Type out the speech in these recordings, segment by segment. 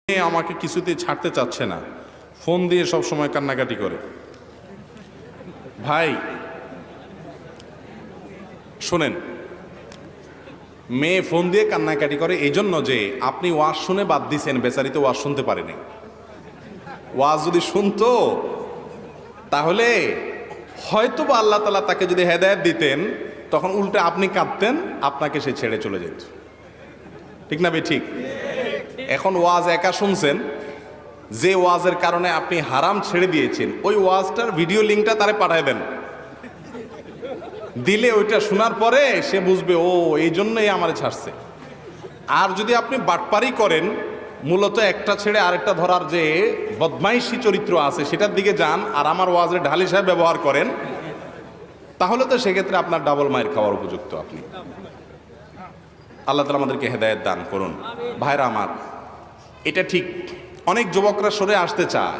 আমাকে কিছুতেই ছাড়তে চাচ্ছে না, ফোন দিয়ে সব সময় কান্নাকাটি করে। ভাই শোনেন, মেয়ে ফোন দিয়ে কান্নাকাটি করে এই জন্য যে আপনি ওয়াজ শুনে বাদ দিছেন, বেচারি তো ওয়াজ শুনতে পারেনি। ওয়াজ যদি শুনতো তাহলে হয়তো বা আল্লাহ তাআলা তাকে যদি হেদায়েত দিতেন, তখন উল্টে আপনি কাঁদতেন, আপনাকে সে ছেড়ে চলে যেত। ঠিক না বে ঠিক? এখন ওয়াজ একা শুনছেন, যে ওয়াজের কারণে আপনি হারাম ছেড়ে দিয়েছেন, ওই ওয়াজটার ভিডিও লিঙ্কটা তারে পাঠায় দেন, দিলে ওইটা শোনার পরে সে বুঝবে ও এই জন্যই আমারে ছাড়ছে। আর যদি আপনি বাটপারি করেন, মূলত একটা ছেড়ে আরেকটা ধরার যে বদমাইশি চরিত্র আছে সেটার দিকে যান, আর আমার ওয়াজের ঢাল হিসাবে ব্যবহার করেন, তাহলে তো সেক্ষেত্রে আপনার ডাবল মায়ের খাওয়ার উপযুক্ত আপনি। আল্লাহ তাআলা আমাদেরকে হেদায়েত দান করুন। ভাইরা আমার, এটা ঠিক, অনেক যুবকরা সরে আসতে চায়,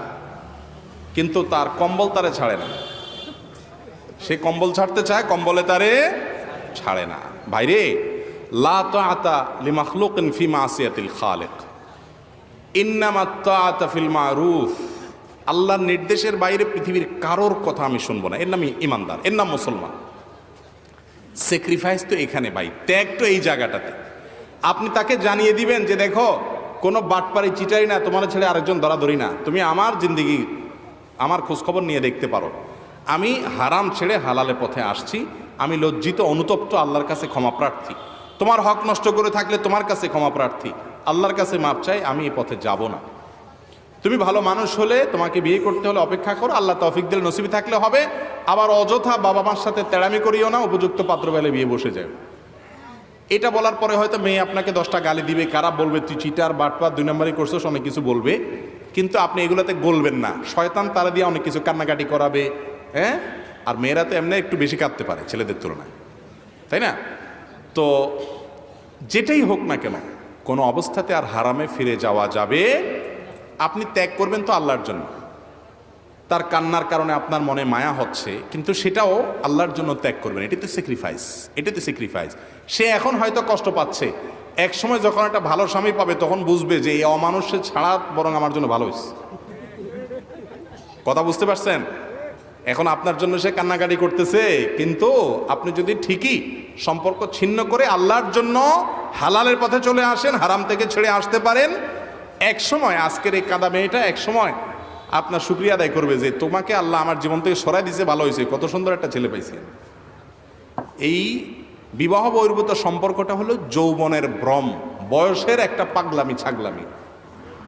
কিন্তু তার কম্বল তারে ছাড়ে না। সে কম্বল ছাড়তে চায়, কম্বলে তারে ছাড়ে না। ভাইরে, লা তাআতা লিমাখলুকিন ফি মাসিয়াতিল খালিক, ইন্নামাত তাআতা ফিল মারুফ। আল্লাহর নির্দেশের বাইরে পৃথিবীর কারোর কথা আমি শুনবো না। এর নাম ইমানদার, এর নাম মুসলমান। স্যাক্রিফাইস তো এখানে ভাই, ত্যাগ তো এই জায়গাটাতে। আপনি তাকে জানিয়ে দিবেন যে দেখো, কোনো বাটপারি চিটাই না, তোমার ছেড়ে আরেকজন ধরাধরি না, তুমি আমার জিন্দিগি, আমার খোঁজখবর নিয়ে দেখতে পারো। আমি হারাম ছেড়ে হালালের পথে আসছি, আমি লজ্জিত অনুতপ্ত, আল্লাহর কাছে ক্ষমা প্রার্থী। তোমার হক নষ্ট করে থাকলে তোমার কাছে ক্ষমা প্রার্থী, আল্লাহর কাছে মাপ চাই, আমি এই পথে যাব না। তুমি ভালো মানুষ হলে, তোমাকে বিয়ে করতে হলে অপেক্ষা করো, আল্লাহ তৌফিক দিলে নসিবে থাকলে হবে। আবার অযথা বাবা মার সাথে তেড়ামি করিও না, উপযুক্ত পাত্র বেলে বিয়ে বসে যায়। এটা বলার পরে হয়তো মেয়ে আপনাকে 10টা গালি দিবে, খারাপ বলবে, তুই চিটার বাটপার, 2 নম্বরই করছিস, অনেক কিছু বলবে, কিন্তু আপনি এগুলোতে গলবেন না। শয়তান তারা দিয়ে অনেক কিছু কান্নাকাটি করাবে। হ্যাঁ, আর মেয়েরা তো এমনি একটু বেশি কাঁদতে পারে ছেলেদের তুলনায়, তাই না? তো যেটাই হোক না কেন, কোনো অবস্থাতে আর হারামে ফিরে যাওয়া যাবে। আপনি ত্যাগ করবেন তো আল্লাহর জন্য, তার কান্নার কারণে আপনার মনে মায়া হচ্ছে, কিন্তু সেটাও আল্লাহর জন্য ত্যাগ করবেন। এটি তো স্যাক্রিফাইস, এটি তো স্যাক্রিফাইস। সে এখন হয়তো কষ্ট পাচ্ছে, এক সময় যখন একটা ভালো স্বামী পাবে তখন বুঝবে যে এই অমানুষের ছাড়া বরং আমার জন্য ভালো হয়েছে। কথা বুঝতে পারছেন? এখন আপনার জন্য সে কান্নাকাটি করতেছে, কিন্তু আপনি যদি ঠিকই সম্পর্ক ছিন্ন করে আল্লাহর জন্য হালালের পথে চলে আসেন, হারাম থেকে ছেড়ে আসতে পারেন, এক সময় আজকের এই কাদা মেয়েটা এক সময় আপনার শুকরিয়া আদায় করবে যে তোমাকে আল্লাহ আমার জীবন থেকে সরাই দিয়েছে, ভালো হয়েছে, কত সুন্দর একটা ছেলে পাইছে। এই বিবাহ বহির্ভূত সম্পর্কটা হলো যৌবনের ভ্রম, বয়সের একটা পাগলামি ছাগলামি।